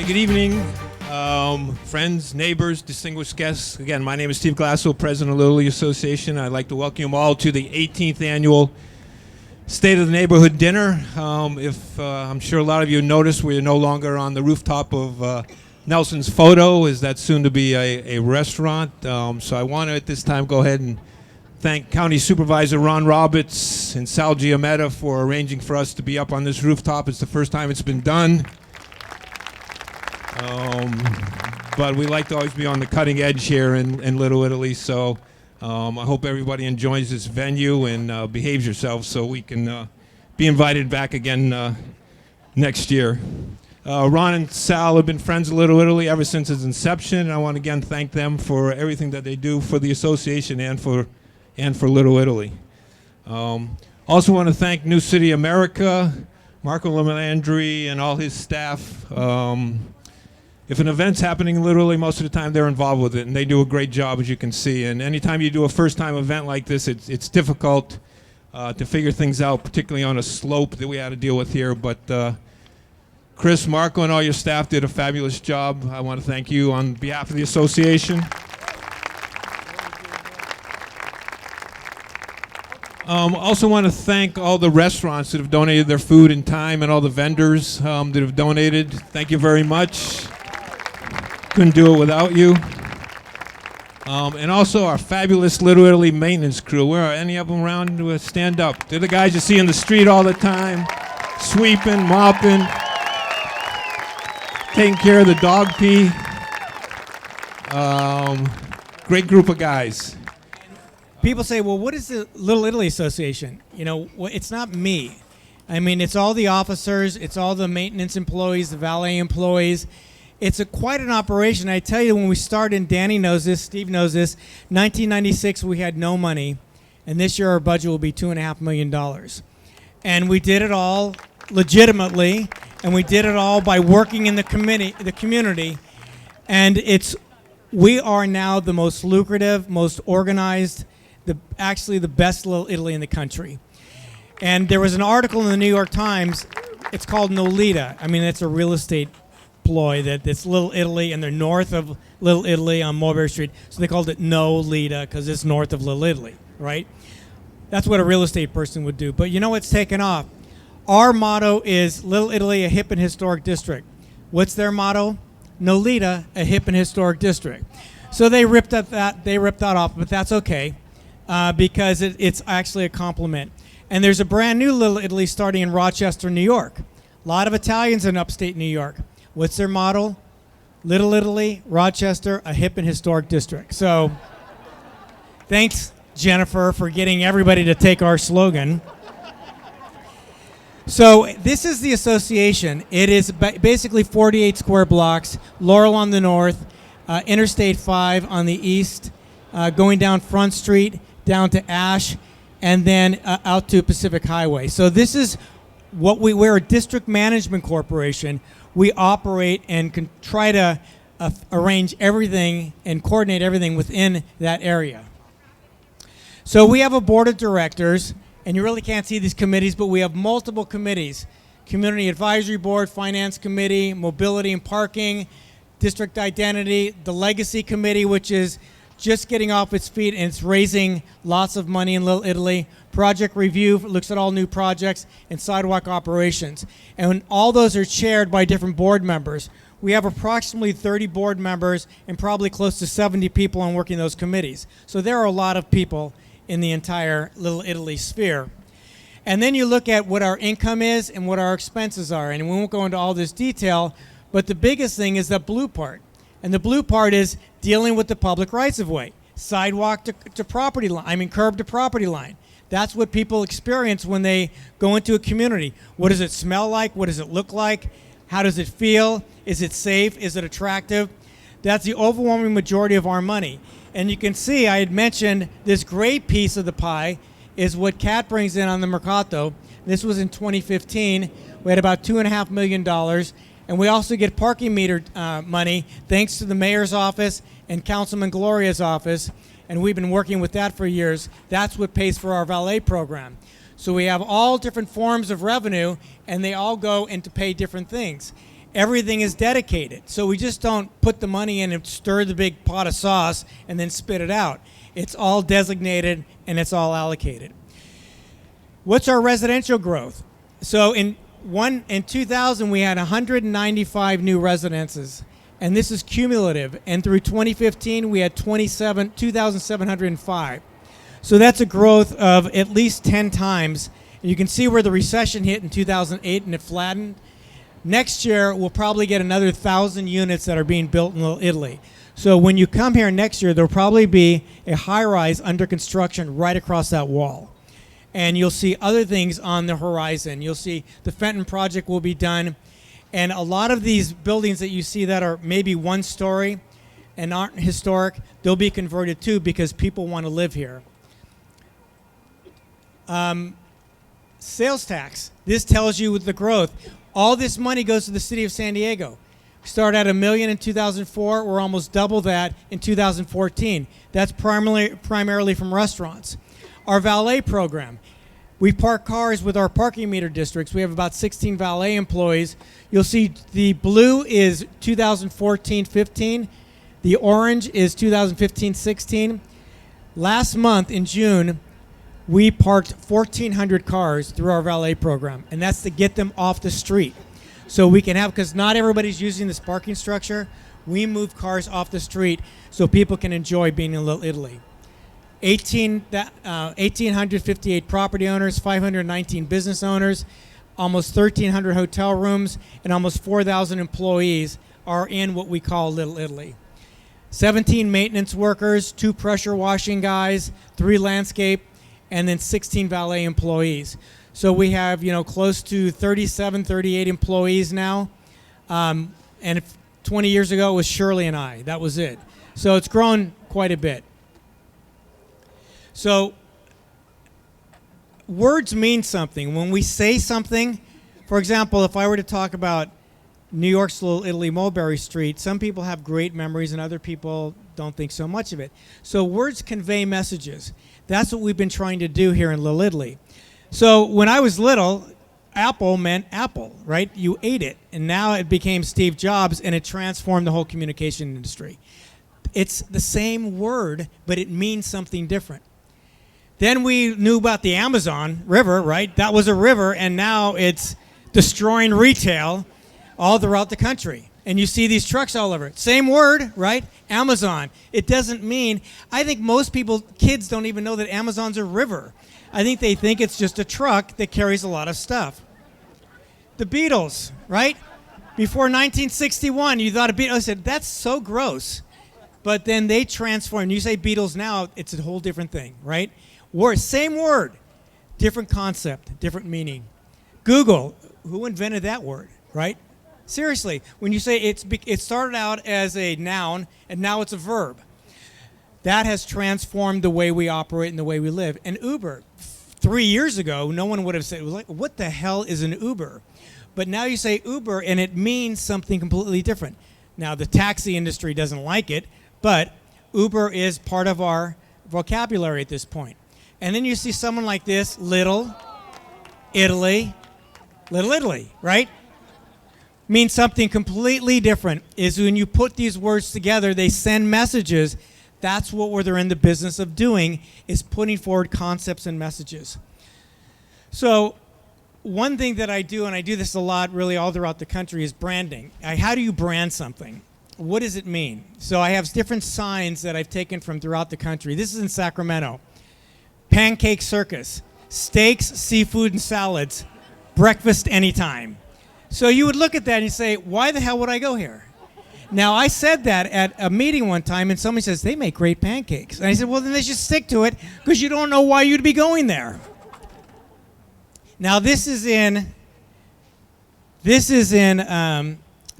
Good evening, friends, neighbors, distinguished guests. Again, my name is Steve Glasso, President of Little League Association. I'd like to welcome you all to the 18th annual State of the Neighborhood Dinner. I'm sure a lot of you noticed we're no longer on the rooftop of Nelson's Photo, as that's soon to be a restaurant. So I want to at this time go ahead and thank County Supervisor Ron Roberts and Sal Giametta for arranging for us to be up on this rooftop. It's the first time it's been done. But we like to always be on the cutting edge here in Little Italy, so I hope everybody enjoys this venue and behaves yourself so we can be invited back again next year. Ron and Sal have been friends of Little Italy ever since its inception, and I want to again thank them for everything that they do for the association and for Little Italy. Also want to thank New City America, Marco Lamelandri, and all his staff. If an event's happening literally, most of the time they're involved with it, and they do a great job, as you can see. And anytime you do a first-time event like this, it's difficult to figure things out, particularly on a slope that we had to deal with here. But Chris, Marco, and all your staff did a fabulous job. I want to thank you on behalf of the association. Also want to thank all the restaurants that have donated their food and time, and all the vendors that have donated. Thank you very much. Couldn't do it without you. And also our fabulous Little Italy maintenance crew. Where are any of them around? Stand up. They're the guys you see in the street all the time, sweeping, mopping, taking care of the dog pee. Great group of guys. People say, well, what is the Little Italy Association? You know, it's not me. I mean, it's all the officers, it's all the maintenance employees, the valet employees. It's quite an operation. I tell you, when we started, and Danny knows this, Steve knows this, 1996 we had no money, and this year our budget will be $2.5 million. And we did it all legitimately, and we did it all by working in the community, and we are now the most lucrative, most organized, actually the best Little Italy in the country. And there was an article in the New York Times. It's called Nolita. I mean, it's a real estate ploy that it's Little Italy, and they're north of Little Italy on Mulberry Street, so they called it Nolita because it's north of Little Italy, right? That's what a real estate person would do. But you know what's taken off? Our motto is Little Italy, a hip and historic district. What's their motto? Nolita, a hip and historic district. So they ripped that off, but that's okay. Because it's actually a compliment. And there's a brand new Little Italy starting in Rochester, New York. A lot of Italians in upstate New York. What's their motto? Little Italy, Rochester, a hip and historic district. So thanks, Jennifer, for getting everybody to take our slogan. So this is the association. It is basically 48 square blocks, Laurel on the north, Interstate 5 on the east, going down Front Street, down to Ash, and then out to Pacific Highway. So this is what we're a district management corporation. We operate and can try to arrange everything and coordinate everything within that area. So we have a board of directors, and you really can't see these committees, but we have multiple committees. Community Advisory Board, Finance Committee, Mobility and Parking, District Identity, the Legacy Committee, which is just getting off its feet, and it's raising lots of money in Little Italy. Project Review looks at all new projects, and Sidewalk Operations. And all those are chaired by different board members. We have approximately 30 board members and probably close to 70 people on working those committees. So there are a lot of people in the entire Little Italy sphere. And then you look at what our income is and what our expenses are. And we won't go into all this detail, but the biggest thing is the blue part. And the blue part is dealing with the public rights-of-way, sidewalk to property line, curb to property line. That's what people experience when they go into a community. What does it smell like? What does it look like? How does it feel? Is it safe? Is it attractive? That's the overwhelming majority of our money. And you can see I had mentioned this great piece of the pie is what Cat brings in on the Mercato. This was in 2015. We had about $2.5 million. And we also get parking meter money thanks to the mayor's office and Councilman Gloria's office. And we've been working with that for years. That's what pays for our valet program. So we have all different forms of revenue, and they all go into pay different things. everything is dedicated. So we just don't put the money in and stir the big pot of sauce and then spit it out. It's all designated and it's all allocated. What's our residential growth? So in 2000, we had 195 new residences, and this is cumulative. And through 2015, we had 2,705. So that's a growth of at least 10 times. And you can see where the recession hit in 2008 and it flattened. Next year, we'll probably get another 1,000 units that are being built in Little Italy. So when you come here next year, there'll probably be a high-rise under construction right across that wall. And you'll see other things on the horizon. You'll see the Fenton Project will be done. And a lot of these buildings that you see that are maybe one story and aren't historic, they'll be converted too because people want to live here. Sales tax. This tells you the growth. All this money goes to the city of San Diego. We started at $1 million in 2004. We're almost double that in 2014. That's primarily from restaurants. Our valet program. We park cars with our parking meter districts. We have about 16 valet employees. You'll see the blue is 2014-15. The orange is 2015-16. Last month in June, we parked 1,400 cars through our valet program, and that's to get them off the street. So we can have, because not everybody's using this parking structure, we move cars off the street so people can enjoy being in Little Italy. 1,858 property owners, 519 business owners, almost 1,300 hotel rooms, and almost 4,000 employees are in what we call Little Italy. 17 maintenance workers, 2 pressure washing guys, 3 landscape, and then 16 valet employees. So we have, close to 37, 38 employees now. And 20 years ago, it was Shirley and I. That was it. So it's grown quite a bit. So words mean something. When we say something, for example, if I were to talk about New York's Little Italy, Mulberry Street, some people have great memories and other people don't think so much of it. So words convey messages. That's what we've been trying to do here in Little Italy. So when I was little, apple meant apple, right? You ate it. And now it became Steve Jobs, and it transformed the whole communication industry. It's the same word, but it means something different. Then we knew about the Amazon River, right? That was a river, and now it's destroying retail all throughout the country. And you see these trucks all over. Same word, right? Amazon. It doesn't mean, I think most kids don't even know that Amazon's a river. I think they think it's just a truck that carries a lot of stuff. The Beatles, right? Before 1961, you thought of Beatles. I said, that's so gross. But then they transformed. You say Beatles now, it's a whole different thing, right? Same word, different concept, different meaning. Google, who invented that word, right? Seriously, when you say it started out as a noun and now it's a verb. That has transformed the way we operate and the way we live. And Uber, 3 years ago, no one would have said, what the hell is an Uber? But now you say Uber and it means something completely different. Now the taxi industry doesn't like it, but Uber is part of our vocabulary at this point. And then you see someone like this, Little Italy, right? Means something completely different. Is when you put these words together, they send messages. That's what they're in the business of doing, is putting forward concepts and messages. So one thing that I do, and I do this a lot really all throughout the country, is branding. How do you brand something? What does it mean? So I have different signs that I've taken from throughout the country. This is in Sacramento. Pancake Circus, steaks, seafood, and salads, breakfast anytime. So you would look at that and you say, why the hell would I go here? Now, I said that at a meeting one time, and somebody says, they make great pancakes. And I said, well, then they should stick to it, because you don't know why you'd be going there. Now, this is in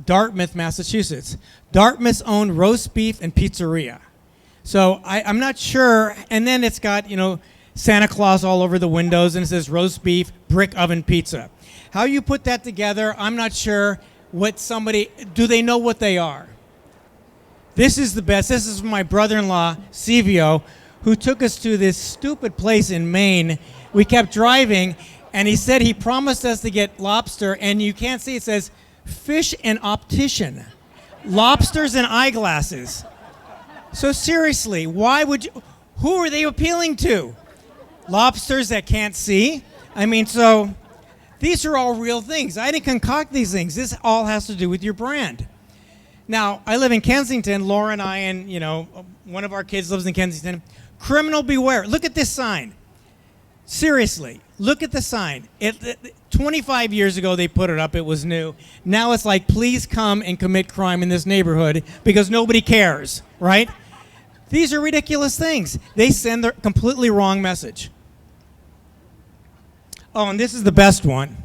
Dartmouth, Massachusetts. Dartmouth's own roast beef and pizzeria. So I'm not sure. And then it's got, Santa Claus all over the windows, and it says roast beef, brick oven pizza. How you put that together, I'm not sure. Do they know what they are? This is the best. This is my brother-in-law, Silvio, who took us to this stupid place in Maine. We kept driving, and he said he promised us to get lobster, and you can't see, it says fish and optician, lobsters and eyeglasses. So seriously, who are they appealing to? Lobsters that can't see? I mean, so these are all real things. I didn't concoct these things. This all has to do with your brand. Now, I live in Kensington. Laura and I, and one of our kids lives in Kensington. Criminal beware. Look at this sign. Seriously, look at the sign. 25 years ago they put it up. It was new. Now it's like, please come and commit crime in this neighborhood because nobody cares, right? These are ridiculous things. They send the completely wrong message. Oh, and this is the best one.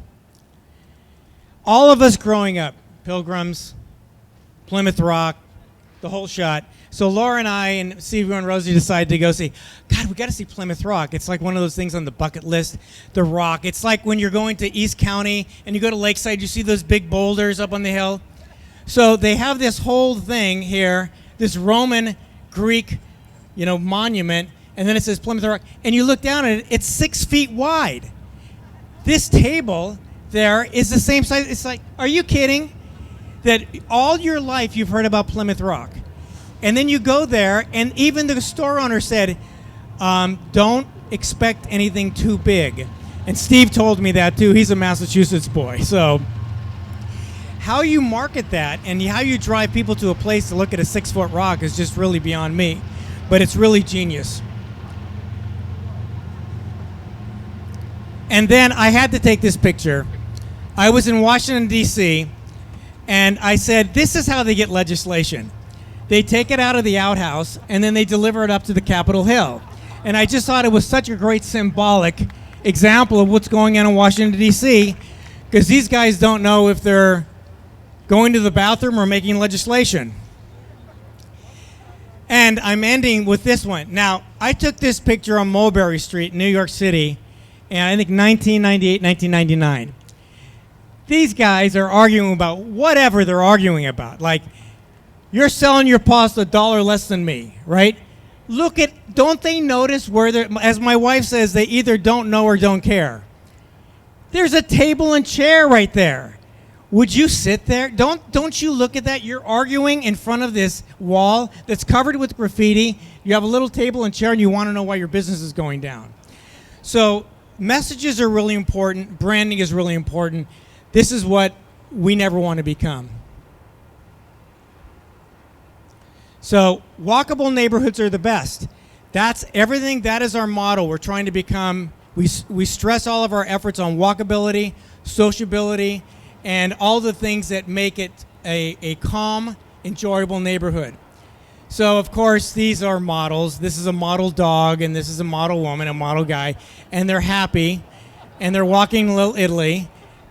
All of us growing up, Pilgrims, Plymouth Rock, the whole shot. So Laura and I and Steve and Rosie decided to go see, God, we got to see Plymouth Rock. It's like one of those things on the bucket list, the Rock. It's like when you're going to East County and you go to Lakeside, you see those big boulders up on the hill. So they have this whole thing here, this Roman Greek, monument, and then it says Plymouth Rock. And you look down at it, it's 6 feet wide. This table there is the same size. It's like, are you kidding? That all your life you've heard about Plymouth Rock. And then you go there, and even the store owner said, don't expect anything too big. And Steve told me that too. He's a Massachusetts boy. So how you market that and how you drive people to a place to look at a 6-foot rock is just really beyond me. But it's really genius. And then I had to take this picture. I was in Washington, D.C., and I said, this is how they get legislation. They take it out of the outhouse, and then they deliver it up to the Capitol Hill. And I just thought it was such a great symbolic example of what's going on in Washington, D.C., because these guys don't know if they're going to the bathroom or making legislation. And I'm ending with this one. Now, I took this picture on Mulberry Street, New York City, and I think 1998, 1999. These guys are arguing about whatever they're arguing about. Like, you're selling your pasta $1 less than me, right? Don't they notice where they're, as my wife says, they either don't know or don't care. There's a table and chair right there. Would you sit there? Don't you look at that? You're arguing in front of this wall that's covered with graffiti. You have a little table and chair, and you want to know why your business is going down. So messages are really important. Branding is really important. This is what we never want to become. So walkable neighborhoods are the best. That's everything. That is our model. We're trying to become, we stress all of our efforts on walkability, sociability, and all the things that make it a calm, enjoyable neighborhood. So, of course, these are models. This is a model dog, and this is a model woman, a model guy, and they're happy, and they're walking Little Italy,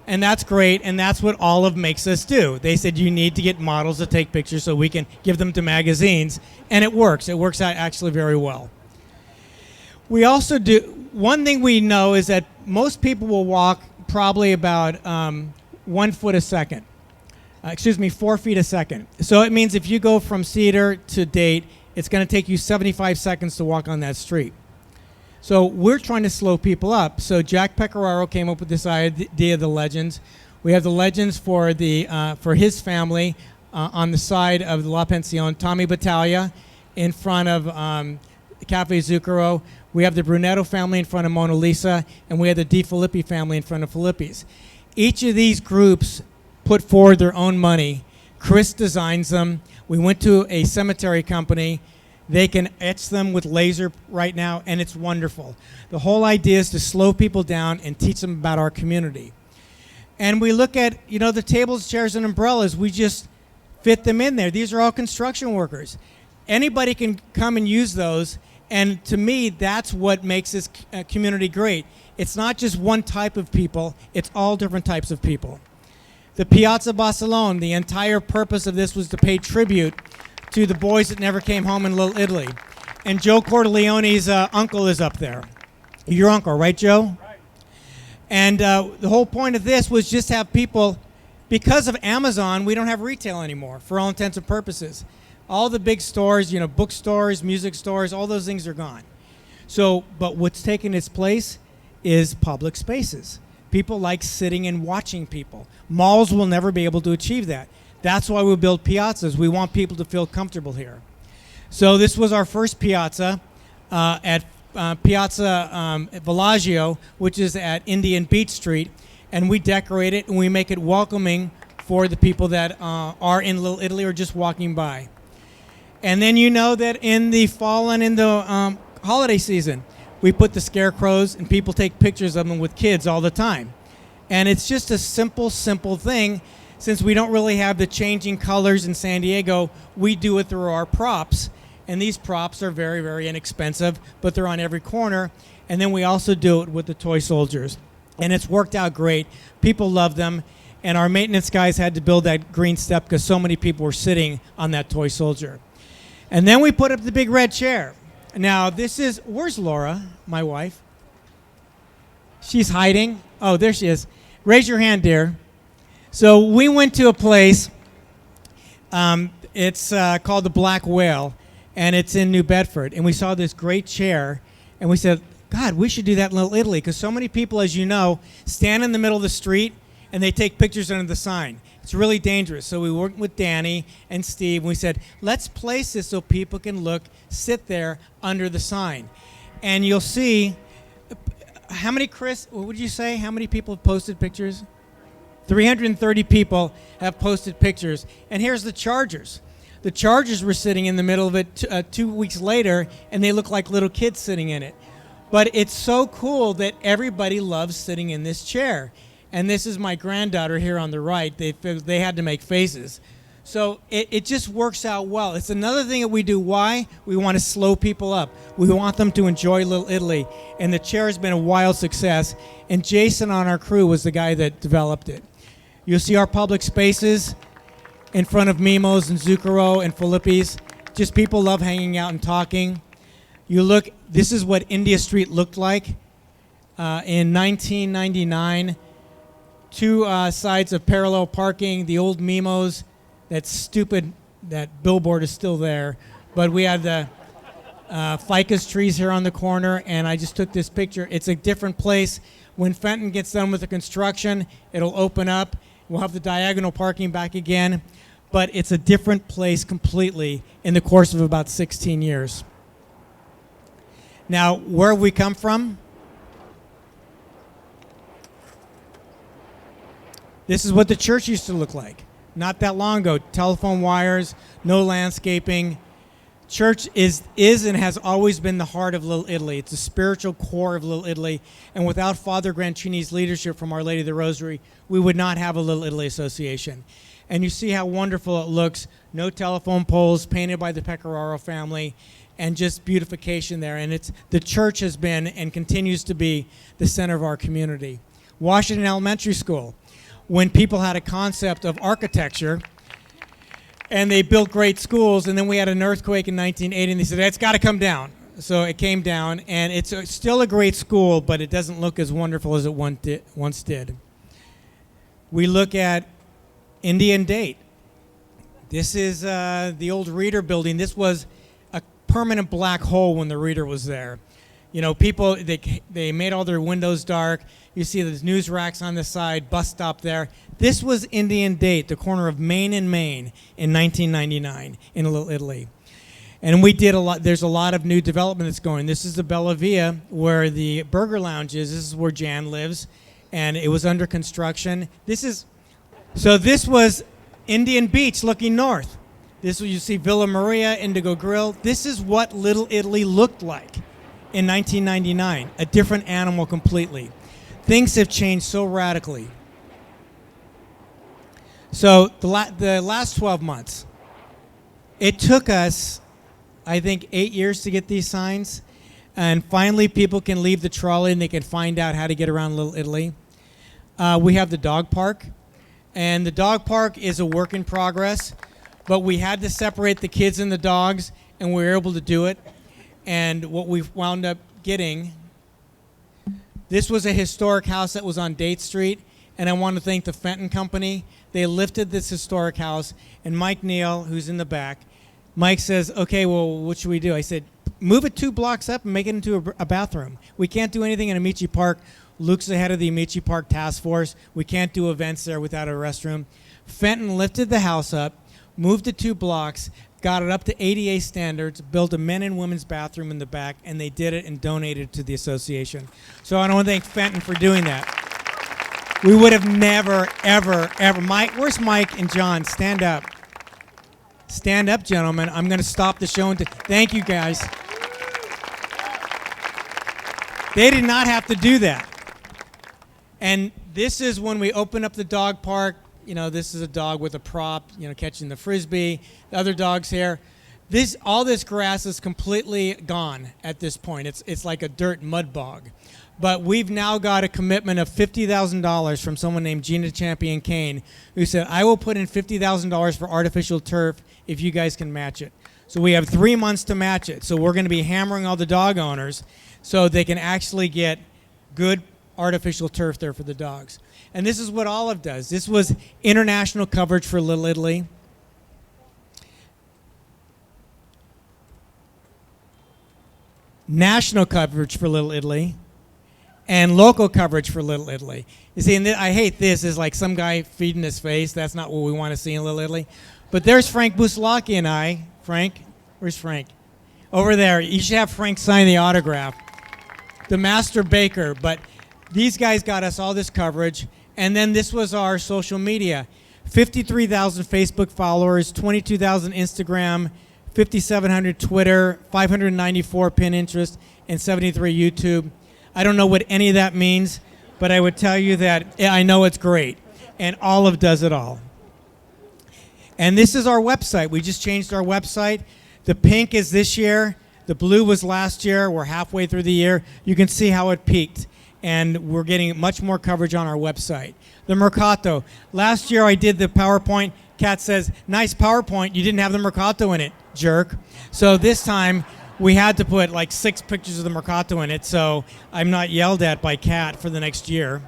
and that's great, and that's what Olive makes us do. They said you need to get models to take pictures so we can give them to magazines, and it works. It works out actually very well. We also do, one thing we know is that most people will walk probably about 1 foot a second. 4 feet a second. So it means if you go from Cedar to Date, it's going to take you 75 seconds to walk on that street. So we're trying to slow people up. So Jack Pecoraro came up with this idea of the legends. We have the legends for his family on the side of the La Pension. Tommy Battaglia in front of Cafe Zucchero. We have the Brunetto family in front of Mona Lisa, and we have the Di Filippi family in front of Filippi's. Each of these groups put forward their own money. Chris designs them. We went to a cemetery company. They can etch them with laser right now, and it's wonderful. The whole idea is to slow people down and teach them about our community. And we look at, the tables, chairs, and umbrellas. We just fit them in there. These are all construction workers. Anybody can come and use those, and to me, that's what makes this community great. It's not just one type of people. It's all different types of people. The Piazza Barcellona, the entire purpose of this was to pay tribute to the boys that never came home in Little Italy. And Joe Corleone's uncle is up there. Your uncle, right, Joe? Right. And the whole point of this was just have people, because of Amazon, we don't have retail anymore for all intents and purposes. All the big stores, bookstores, music stores, all those things are gone. So, but what's taken its place is public spaces. People like sitting and watching people. Malls will never be able to achieve that. That's why we build piazzas. We want people to feel comfortable here. So this was our first piazza at Piazza Villaggio, which is at Indian Beach Street, and we decorate it and we make it welcoming for the people that are in Little Italy or just walking by. And then you know that in the fall and in the holiday season, we put the scarecrows and people take pictures of them with kids all the time. And it's just a simple thing. Since we don't really have the changing colors in San Diego, we do it through our props. And these props are very, very inexpensive, but they're on every corner. And then we also do it with the toy soldiers. And it's worked out great. People love them. And our maintenance guys had to build that green step because so many people were sitting on that toy soldier. And then we put up the big red chair. Now, where's Laura, my wife? She's hiding. Oh, there she is. Raise your hand, dear. So we went to a place, it's called the Black Whale, and it's in New Bedford. And we saw this great chair, and we said, God, we should do that in Little Italy, because so many people, as you know, stand in the middle of the street, and they take pictures under the sign. It's really dangerous. So we worked with Danny and Steve, and we said, let's place this so people can sit there under the sign. And you'll see, how many, Chris, what would you say, how many people have posted pictures? 330 people have posted pictures. And here's the Chargers. The Chargers were sitting in the middle of it 2 weeks later, and they look like little kids sitting in it. But it's so cool that everybody loves sitting in this chair. And this is my granddaughter here on the right. They had to make faces. So it just works out well. It's another thing that we do. Why? We want to slow people up. We want them to enjoy Little Italy. And the chair has been a wild success. And Jason on our crew was the guy that developed it. You'll see our public spaces in front of Mimo's and Zucchero and Filippi's. Just people love hanging out and talking. You look, this is what India Street looked like in 1999. Two sides of parallel parking, the old Mimo's. That billboard is still there. But we have the ficus trees here on the corner, and I just took this picture. It's a different place. When Fenton gets done with the construction, it'll open up. We'll have the diagonal parking back again. But it's a different place completely in the course of about 16 years. Now, where have we come from? This is what the church used to look like. Not that long ago. Telephone wires, no landscaping. Church is and has always been the heart of Little Italy. It's the spiritual core of Little Italy. And without Father Grancini's leadership from Our Lady of the Rosary, we would not have a Little Italy Association. And you see how wonderful it looks. No telephone poles, painted by the Pecoraro family, and just beautification there. And the church has been and continues to be the center of our community. Washington Elementary School. When people had a concept of architecture, and they built great schools, and then we had an earthquake in 1980, and they said, it's got to come down. So it came down, and it's still a great school, but it doesn't look as wonderful as it once did. We look at Indian Date. This is the old Reader building. This was a permanent black hole when the Reader was there. You know, people, they made all their windows dark. You see there's news racks on the side, bus stop there. This was Indian Date, the corner of Main and Main in 1999 in Little Italy. And we did a lot. There's a lot of new development that's going. This is the Bella Via where the Burger Lounge is. This is where Jan lives. And it was under construction. This was Indian Beach looking north. This was, you see Villa Maria, Indigo Grill. This is what Little Italy looked like in 1999. A different animal completely. Things have changed so radically. So the last 12 months, it took us, I think, 8 years to get these signs. And finally, people can leave the trolley and they can find out how to get around Little Italy. We have the dog park. And the dog park is a work in progress. But we had to separate the kids and the dogs, and we were able to do it. And what we wound up getting, this was a historic house that was on Date Street. And I want to thank the Fenton Company. They lifted this historic house, and Mike Neal, who's in the back, Mike says, okay, well, what should we do? I said, move it 2 blocks up and make it into a bathroom. We can't do anything in Amici Park Luke's the head of the Amici Park Task Force. We can't do events there without a restroom. Fenton lifted the house up, moved it 2 blocks, got it up to ADA standards, built a men and women's bathroom in the back, and they did it and donated it to the association. So I want to thank Fenton for doing that. We would have never, ever, ever. Where's Mike and John? Stand up. Stand up, gentlemen. I'm going to stop the show. Thank you, guys. They did not have to do that. And this is when we open up the dog park. You know, this is a dog with a prop, you know, catching the Frisbee. The other dogs here. All this grass is completely gone at this point. It's like a dirt mud bog. But we've now got a commitment of $50,000 from someone named Gina Champion Kane, who said, I will put in $50,000 for artificial turf if you guys can match it. So we have 3 months to match it. So we're going to be hammering all the dog owners so they can actually get good artificial turf there for the dogs. And this is what Olive does. This was international coverage for Little Italy. National coverage for Little Italy. And local coverage for Little Italy. You see, and I hate this. Is like some guy feeding his face. That's not what we want to see in Little Italy. But there's Frank Buslaki and I. Frank? Where's Frank? Over there. You should have Frank sign the autograph. The master baker. But these guys got us all this coverage. And then this was our social media. 53,000 Facebook followers, 22,000 Instagram, 5,700 Twitter, 594 Pinterest, and 73 YouTube. I don't know what any of that means, but I would tell you that I know it's great. And Olive does it all. And this is our website. We just changed our website. The pink is this year. The blue was last year. We're halfway through the year. You can see how it peaked. And we're getting much more coverage on our website. The Mercato. Last year I did the PowerPoint. Kat says, nice PowerPoint. You didn't have the Mercato in it, jerk. So this time we had to put like 6 pictures of the Mercato in it, so I'm not yelled at by Kat for the next year.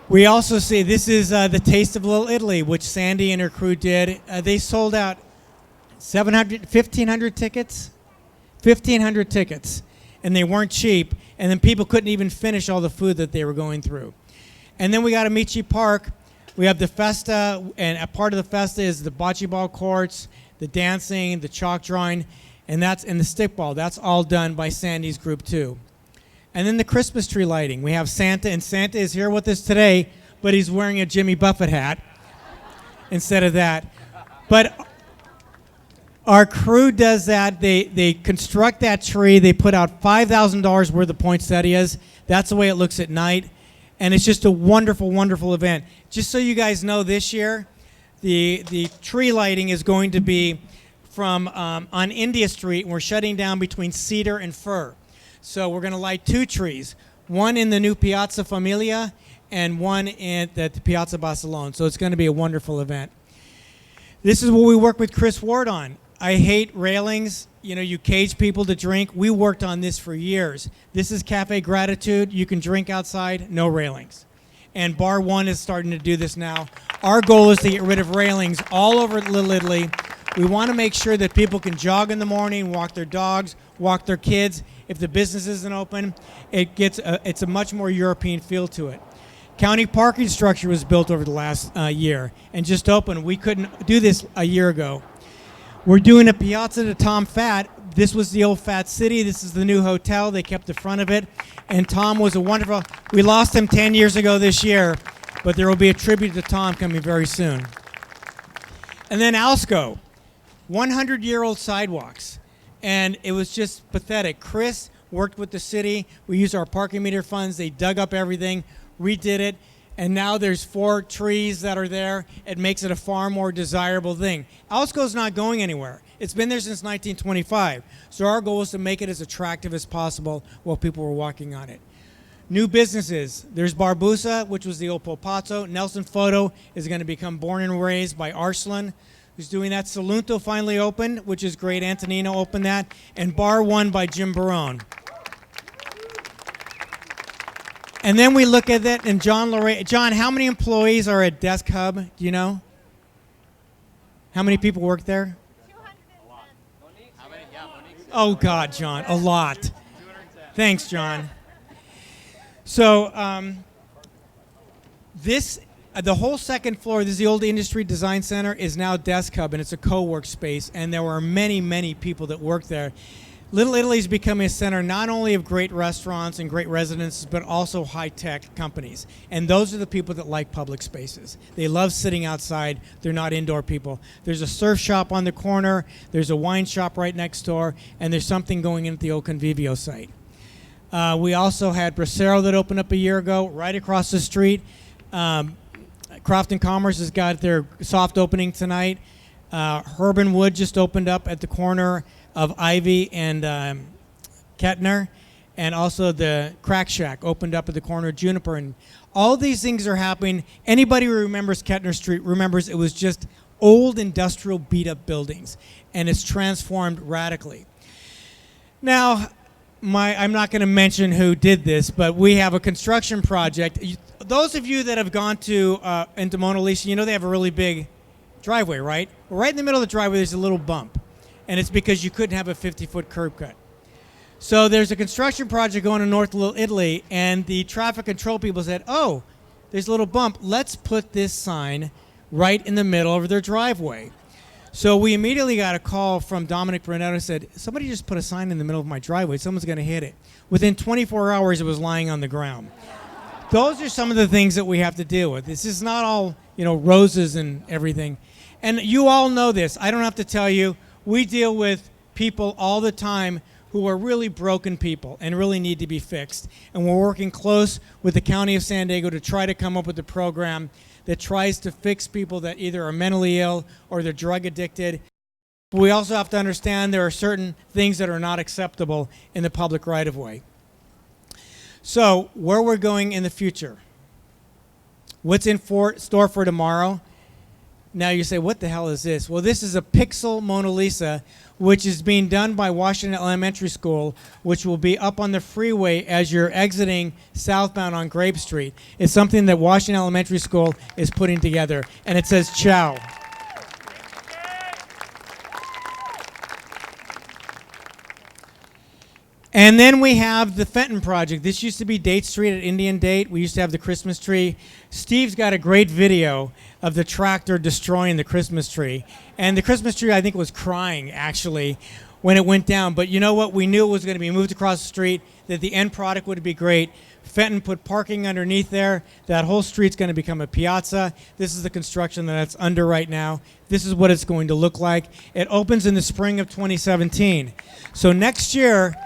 We also see this is the Taste of Little Italy, which Sandy and her crew did. They sold out 1,500 tickets? 1,500 tickets. And they weren't cheap. And then people couldn't even finish all the food that they were going through. And then we got Amici Park. We have the Festa, and a part of the Festa is the bocce ball courts, the dancing, the chalk drawing, and the stickball. That's all done by Sandy's group too. And then the Christmas tree lighting. We have Santa, and Santa is here with us today, but he's wearing a Jimmy Buffett hat instead of that. But our crew does that. They construct that tree. They put out $5,000 worth of poinsettias. That's the way it looks at night. And it's just a wonderful, wonderful event. Just so you guys know, this year, the tree lighting is going to be from on India Street, and we're shutting down between Cedar and Fir. So we're going to light 2 trees, one in the new Piazza Familia and one at the Piazza Barcellona. So it's going to be a wonderful event. This is what we work with Chris Ward on. I hate railings. You know, you cage people to drink. We worked on this for years. This is Cafe Gratitude. You can drink outside, no railings. And Bar 1 is starting to do this now. Our goal is to get rid of railings all over Little Italy. We want to make sure that people can jog in the morning, walk their dogs, walk their kids. If the business isn't open, it's a much more European feel to it. County parking structure was built over the last year and just opened. We couldn't do this a year ago. We're doing a Piazza to Tom Fat. This was the old Fat City. This is the new hotel. They kept the front of it. And Tom was a wonderful... We lost him 10 years ago this year, but there will be a tribute to Tom coming very soon. And then Alsco, 100-year-old sidewalks. And it was just pathetic. Chris worked with the city. We used our parking meter funds. They dug up everything, redid it. And now there's 4 trees that are there. It makes it a far more desirable thing. Alsco's not going anywhere. It's been there since 1925. So our goal is to make it as attractive as possible while people were walking on it. New businesses. There's Barbusa, which was the old Polpazzo. Nelson Photo is going to become Born and Raised by Arslan, who's doing that. Salunto finally opened, which is great. Antonino opened that. And Bar 1 by Jim Barone. And then we look at it, and John, how many employees are at Desk Hub? Do you know? How many people work there? 210. Oh, God, John, a lot. Thanks, John. So the whole second floor, this is the old Industry Design Center, is now Desk Hub, and it's a co-work space, and there were many, many people that work there. Little Italy is becoming a center not only of great restaurants and great residences, but also high-tech companies. And those are the people that like public spaces. They love sitting outside. They're not indoor people. There's a surf shop on the corner. There's a wine shop right next door. And there's something going in at the old Convivio site. We also had Bracero that opened up a year ago right across the street. Craft and Commerce has got their soft opening tonight. Herb and Wood just opened up at the corner of Ivy and Kettner, and also the Crack Shack opened up at the corner of Juniper, and all these things are happening. Anybody who remembers Kettner Street remembers it was just old industrial beat-up buildings, and it's transformed radically. Now, I'm not going to mention who did this, but we have a construction project. Those of you that have gone into Mona Lisa, you know they have a really big driveway, right? Well, right in the middle of the driveway, there's a little bump. And it's because you couldn't have a 50-foot curb cut. So there's a construction project going in North Little Italy, and the traffic control people said, oh, there's a little bump. Let's put this sign right in the middle of their driveway. So we immediately got a call from Dominic Brunetto and said, somebody just put a sign in the middle of my driveway. Someone's going to hit it. Within 24 hours, it was lying on the ground. Those are some of the things that we have to deal with. This is not all, roses and everything. And you all know this. I don't have to tell you. We deal with people all the time who are really broken people and really need to be fixed. And we're working close with the County of San Diego to try to come up with a program that tries to fix people that either are mentally ill or they're drug addicted. But we also have to understand there are certain things that are not acceptable in the public right-of-way. So where we're going in the future. What's in store for tomorrow? Now you say, what the hell is this? Well, this is a pixel Mona Lisa, which is being done by Washington Elementary School, which will be up on the freeway as you're exiting southbound on Grape Street. It's something that Washington Elementary School is putting together, and it says ciao. And then we have the Fenton Project. This used to be Date Street at Indian Date. We used to have the Christmas tree. Steve's got a great video of the tractor destroying the Christmas tree. And the Christmas tree, I think, was crying, actually, when it went down. But you know what? We knew it was going to be moved across the street, that the end product would be great. Fenton put parking underneath there. That whole street's going to become a piazza. This is the construction that's under right now. This is what it's going to look like. It opens in the spring of 2017. So next year,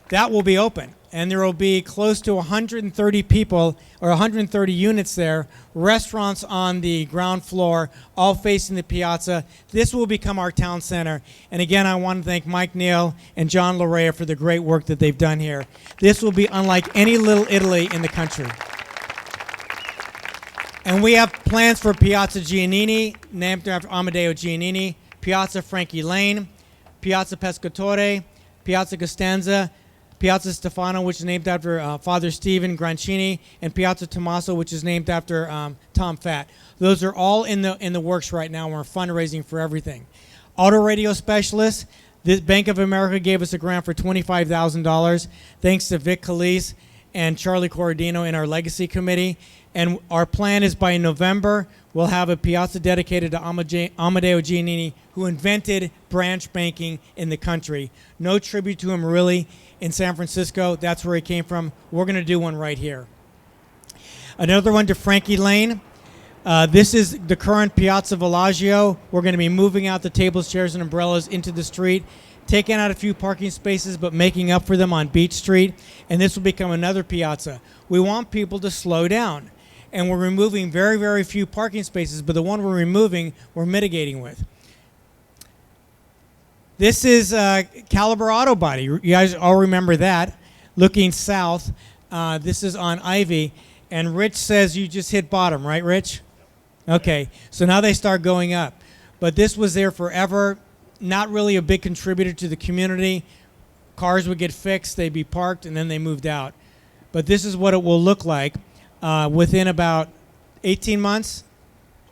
that will be open, and there will be close to 130 people or 130 units there, restaurants on the ground floor, all facing the piazza. This will become our town center. And again, I want to thank Mike Neal and John Larea for the great work that they've done here. This will be unlike any Little Italy in the country. And we have plans for Piazza Giannini, named after Amedeo Giannini, Piazza Frankie Lane, Piazza Pescatore, Piazza Costanza, Piazza Stefano, which is named after Father Stephen Grancini, and Piazza Tommaso, which is named after Tom Fatt. Those are all in the works right now. We're fundraising for everything. Auto radio specialists. The Bank of America gave us a grant for $25,000, thanks to Vic Calise and Charlie Corradino in our legacy committee. And our plan is by November, we'll have a piazza dedicated to Amedeo Giannini, who invented branch banking in the country. No tribute to him, really. In San Francisco, that's where he came from. We're going to do one right here. Another one to Frankie Lane. This is the current Piazza Villaggio. We're going to be moving out the tables, chairs, and umbrellas into the street, taking out a few parking spaces, but making up for them on Beach Street. And this will become another piazza. We want people to slow down. And we're removing very, very few parking spaces, but the one we're removing, we're mitigating with. This is Caliber Auto Body. You guys all remember that. Looking south, this is on Ivy. And Rich says you just hit bottom, right, Rich? Okay, so now they start going up. But this was there forever. Not really a big contributor to the community. Cars would get fixed, they'd be parked, and then they moved out. But this is what it will look like within about 18 months.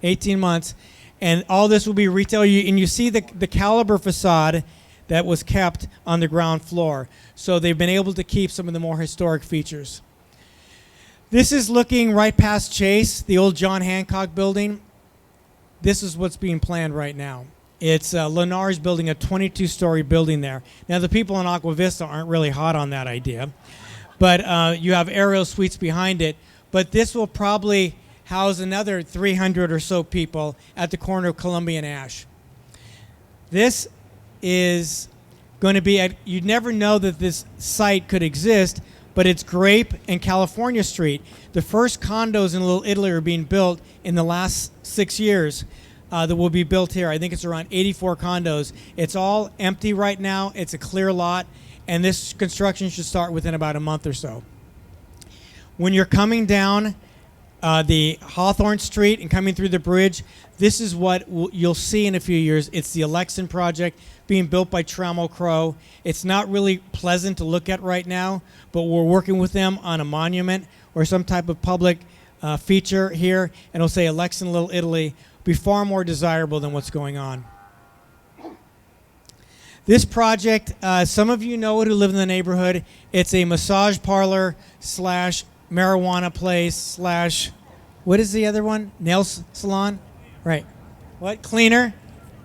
18 months. And all this will be retail. And you see the Caliber facade that was kept on the ground floor. So they've been able to keep some of the more historic features. This is looking right past Chase, the old John Hancock building. This is what's being planned right now. It's Lennar's building a 22-story building there. Now, the people in Aqua Vista aren't really hot on that idea, but you have aerial suites behind it. But this will probably house another 300 or so people at the corner of Columbia and Ash. This is going to be, you'd never know that this site could exist, but it's Grape and California Street. The first condos in Little Italy are being built in the last 6 years that will be built here. I think it's around 84 condos. It's all empty right now. It's a clear lot, and this construction should start within about a month or so. When you're coming down the Hawthorne Street and coming through the bridge, this is what you'll see in a few years. It's the Fenton Project being built by Trammell Crow. It's not really pleasant to look at right now, but we're working with them on a monument or some type of public feature here, and it'll say Fenton Little Italy. Be far more desirable than what's going on. This project, some of you know it who live in the neighborhood. It's a massage parlor slash marijuana place slash, what is the other one? Nail salon? Right. What? Cleaner?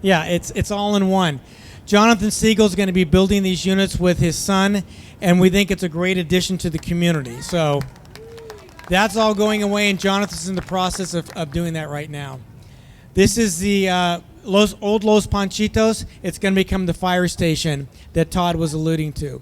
Yeah, it's all in one. Jonathan Siegel's going to be building these units with his son, and we think it's a great addition to the community. So that's all going away, and Jonathan's in the process of doing that right now. This is the old Los Panchitos. It's going to become the fire station that Todd was alluding to.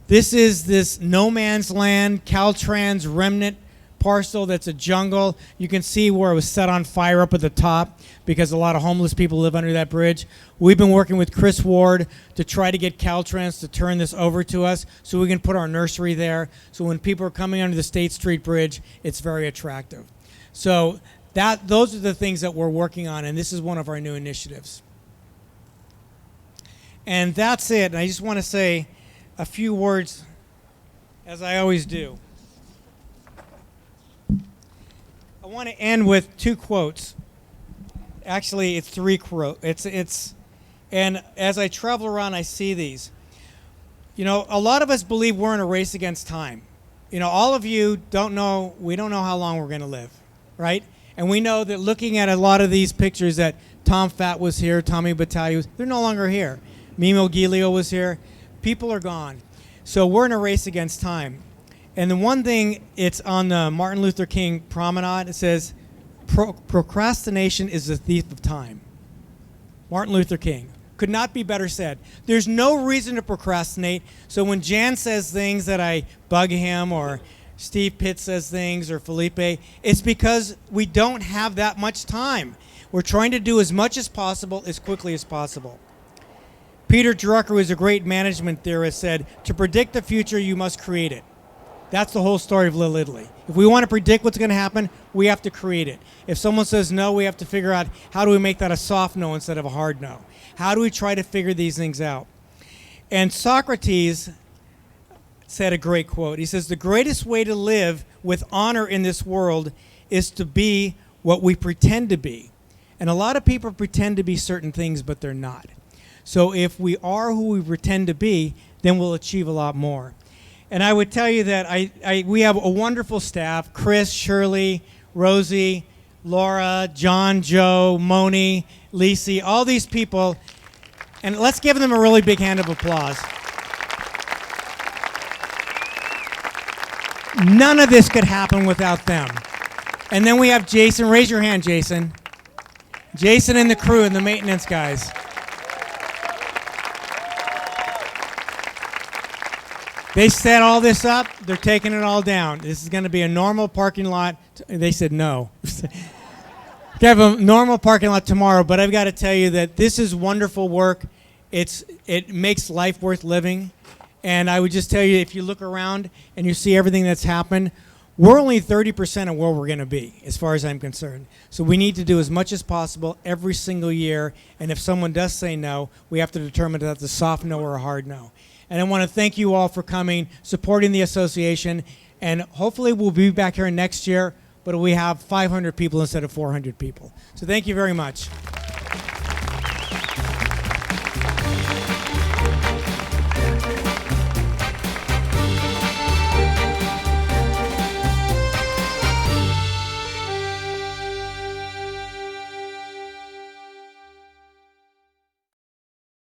This is this no man's land, Caltrans remnant parcel that's a jungle. You can see where it was set on fire up at the top because a lot of homeless people live under that bridge. We've been working with Chris Ward to try to get Caltrans to turn this over to us so we can put our nursery there. So when people are coming under the State Street Bridge, it's very attractive. So those are the things that we're working on, and this is one of our new initiatives. And that's it. And I just want to say a few words, as I always do. I want to end with two quotes. Actually, it's three quotes. And as I travel around, I see these. You know, a lot of us believe we're in a race against time. You know, all of you don't know, we don't know how long we're going to live, right? And we know that looking at a lot of these pictures that Tom Fatt was here, Tommy Battaglia was, they're no longer here. Mimo Giglio was here. People are gone. So we're in a race against time. And the one thing, it's on the Martin Luther King promenade. It says, procrastination is the thief of time. Martin Luther King. Could not be better said. There's no reason to procrastinate. So when Jan says things that I bug him, or Steve Pitt says things, or Felipe, it's because we don't have that much time. We're trying to do as much as possible, as quickly as possible. Peter Drucker, who is a great management theorist, said, to predict the future, you must create it. That's the whole story of Little Italy. If we want to predict what's going to happen, we have to create it. If someone says no, we have to figure out how do we make that a soft no instead of a hard no. How do we try to figure these things out? And Socrates said a great quote. He says, the greatest way to live with honor in this world is to be what we pretend to be. And a lot of people pretend to be certain things, but they're not. So if we are who we pretend to be, then we'll achieve a lot more. And I would tell you that we have a wonderful staff: Chris, Shirley, Rosie, Laura, John, Joe, Moni, Lisi, all these people. And let's give them a really big hand of applause. None of this could happen without them. And then we have Jason. Raise your hand, Jason. Jason and the crew and the maintenance guys. They set all this up. They're taking it all down. This is going to be a normal parking lot. They said no. We have a normal parking lot tomorrow, but I've got to tell you that this is wonderful work. It makes life worth living. And I would just tell you, if you look around and you see everything that's happened, we're only 30% of where we're going to be, as far as I'm concerned. So we need to do as much as possible every single year. And if someone does say no, we have to determine if that's a soft no or a hard no. And I want to thank you all for coming, supporting the association, and hopefully we'll be back here next year, but we have 500 people instead of 400 people. So thank you very much.